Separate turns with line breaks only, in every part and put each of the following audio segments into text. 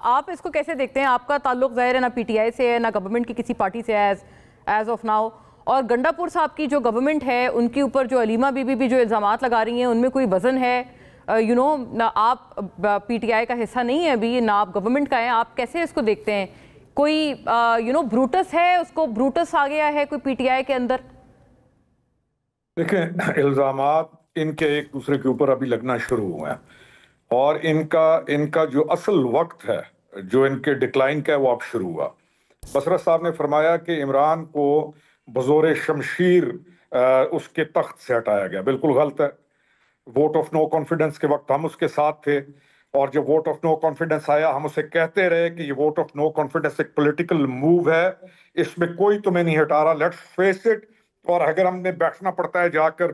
आप इसको कैसे देखते हैं? आपका ताल्लुक ज़ाहिर है ना पीटीआई से है ना गवर्नमेंट की किसी पार्टी से है एज ऑफ नाउ, और गंडापुर साहब की जो गवर्नमेंट है उनके ऊपर जो अलीमा बीबी भी जो इल्ज़ामात लगा रही हैं उनमें कोई वज़न है? ना आप पीटीआई का हिस्सा नहीं है अभी, ना आप गवर्नमेंट का है, आप कैसे इसको देखते हैं? कोई ब्रूटस है, उसको ब्रूटस आ गया है कोई पीटीआई के अंदर?
देखें, इल्ज़ामात इनके एक दूसरे के ऊपर अभी लगना शुरू हुए हैं और इनका जो असल वक्त है जो इनके डिक्लाइन का है वो अब शुरू हुआ। बसरत साहब ने फरमाया कि इमरान को बज़ोर शमशीर उसके तख्त से हटाया गया। बिल्कुल गलत है। वोट ऑफ नो कॉन्फिडेंस के वक्त हम उसके साथ थे और जब वोट ऑफ नो कॉन्फिडेंस आया हम उसे कहते रहे कि ये वोट ऑफ नो कॉन्फिडेंस एक पॉलिटिकल मूव है, इसमें कोई तुम्हें नहीं हटा रहा, लेट्स फेस इट। और अगर हमने बैठना पड़ता है जाकर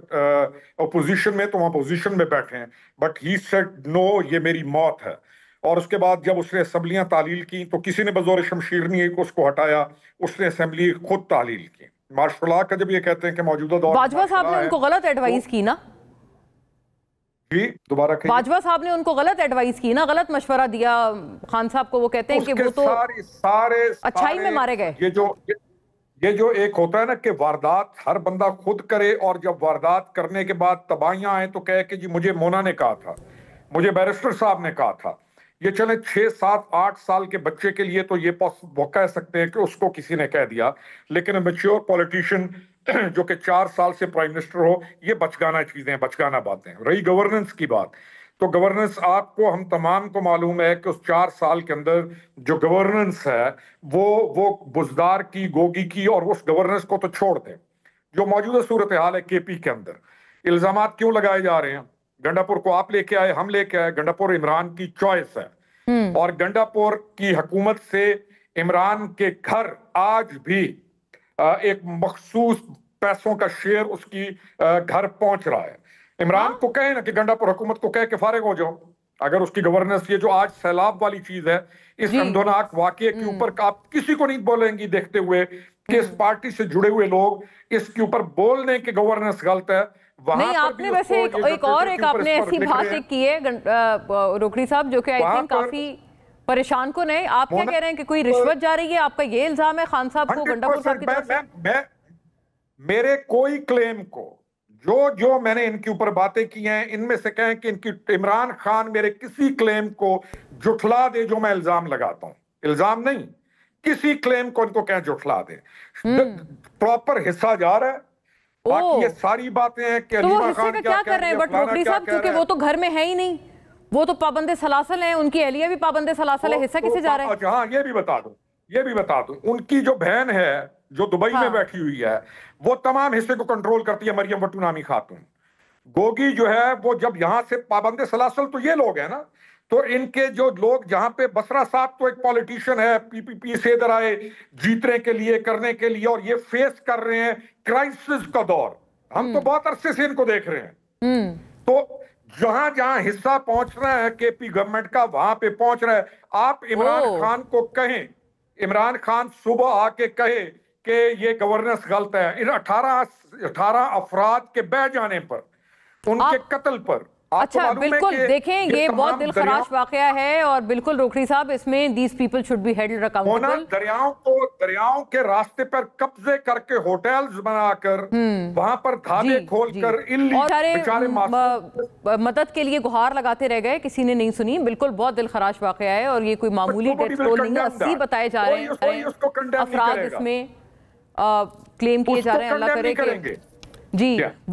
अपोजिशन में तो हम अपोजिशन में बैठे हैं, बट ही सेड नो, ये मेरी मौत है। और उसके बाद जब उसने असम्बलियां तालील की तो किसी ने बज़ोर शमशीर नहीं उसको हटाया, उसने असम्बली खुद तालील की। मार्शल का जब ये कहते हैं कि मौजूदा दौर
बाजवा साहब ने उनको गलत एडवाइस की ना,
जी दोबारा
बाजवा साहब ने उनको गलत एडवाइस की ना, गलत मशवरा दिया खान साहब को। वो कहते हैं कि वो तो
सारे
अच्छाई में मारे गए।
ये जो एक होता है ना कि वारदात हर बंदा खुद करे और जब वारदात करने के बाद तबाहियां आए तो कहे कि जी मुझे मोना ने कहा था, मुझे बैरिस्टर साहब ने कहा था। ये चले 6, 7, 8 साल के बच्चे के लिए तो ये वो कह सकते हैं कि उसको किसी ने कह दिया, लेकिन मैच्योर पॉलिटिशियन जो कि 4 साल से प्राइम मिनिस्टर हो, ये बचगाना चीजें, बचगाना बातें। रही गवर्नेंस की बात, तो गवर्नेंस आपको हम तमाम को मालूम है कि उस 4 साल के अंदर जो गवर्नेंस है वो बुजदार की, गोगी की, और उस गवर्नेंस को तो छोड़ दें। जो मौजूदा सूरत हाल है केपी के अंदर, इल्जामात क्यों लगाए जा रहे हैं? गंडापुर को आप लेके आए, हम लेके आए, गंडापुर इमरान की चॉइस है और गंडापुर की हुकूमत से इमरान के घर आज भी एक मखसूस पैसों का शेयर उसकी घर पहुंच रहा है। इमरान को कहे ना कि गंडापुर हुकूमत को कहे कि फारिग हो जाओ, अगर उसकी गवर्नेंस, ये जो आज सैलाब वाली चीज है, इस अंधोनाक वाकये के ऊपर आप किसी को नहीं बोलेंगी देखते हुए कि इस पार्टी से जुड़े हुए लोग इसके ऊपर बोल दें कि गवर्नेंस गलत है।
नहीं, आपने वैसे एक आपने ऐसी बात की है रोकड़ी साहब जो कि आई थिंक काफी परेशान को नहीं, आप क्या कह रहे हैं कि कोई रिश्वत जा रही है? आपका ये इल्जाम है खान साहब को, गंडापुर साहब की तरफ से?
मेरे कोई क्लेम को जो मैंने इनके ऊपर बातें की हैं, इनमें से कहें कि इनकी इमरान खान मेरे किसी क्लेम को जुठला दे जो मैं इल्जाम लगाता हूं, इल्जाम नहीं, किसी क्लेम को इनको कहें जुठला दे, प्रॉपर हिस्सा जा रहा है। बाकी ये सारी बातें हैं कि
तो वो हिस्से का क्या कर रहे हैं? बट रोकड़ी साहब क्योंकि वो तो घर में है ही नहीं, वो तो पाबंदे सलासल हैं, उनकी अहलिया भी पाबंदे सलासल है, हिस्सा किसे जा रहा है?
हाँ, ये भी बता दूं, उनकी जो बहन है जो दुबई में बैठी हुई है वो तमाम हिस्से को कंट्रोल करती है, मरियम वट्टू नामी खातून। गोगी जो है वो जब यहां से पाबंदे सलासल, तो ये लोग हैं ना, तो इनके जो लोग जहां पे, बसरा साहब तो एक पॉलिटिशियन है, पीपीपी से इधर आए जीतने के लिए, करने के लिए, और ये फेस कर रहे हैं क्राइसिस का दौर। हम तो बहुत अरसे से इनको देख रहे हैं। तो जहां जहां हिस्सा पहुंच रहा है केपी गवर्नमेंट का, वहां पे पहुंच रहा है। आप इमरान खान को कहें, इमरान खान सुबह आके कहे कि ये गवर्नेंस गलत है, इन 18 अफराद के बह जाने पर, उनके कत्ल पर।
अच्छा, बिल्कुल देखें, ये बहुत दिलखराश वाकया है और बिल्कुल रोकड़ी साहब, इसमें these people should be held accountable.
दरियाओं के रास्ते पर कब्जे करके होटल्स बनाकर, वहां पर धाबे खोलकर
बेचारे मदद के लिए गुहार लगाते रह गए, किसी ने नहीं सुनी। बिल्कुल बहुत दिलखराश वाकया है और ये कोई मामूली डेथ टोल नहीं है, 80 बताए जा रहे हैं अफराद इसमें क्लेम किए जा रहे हैं। अल्लाह करे कि जी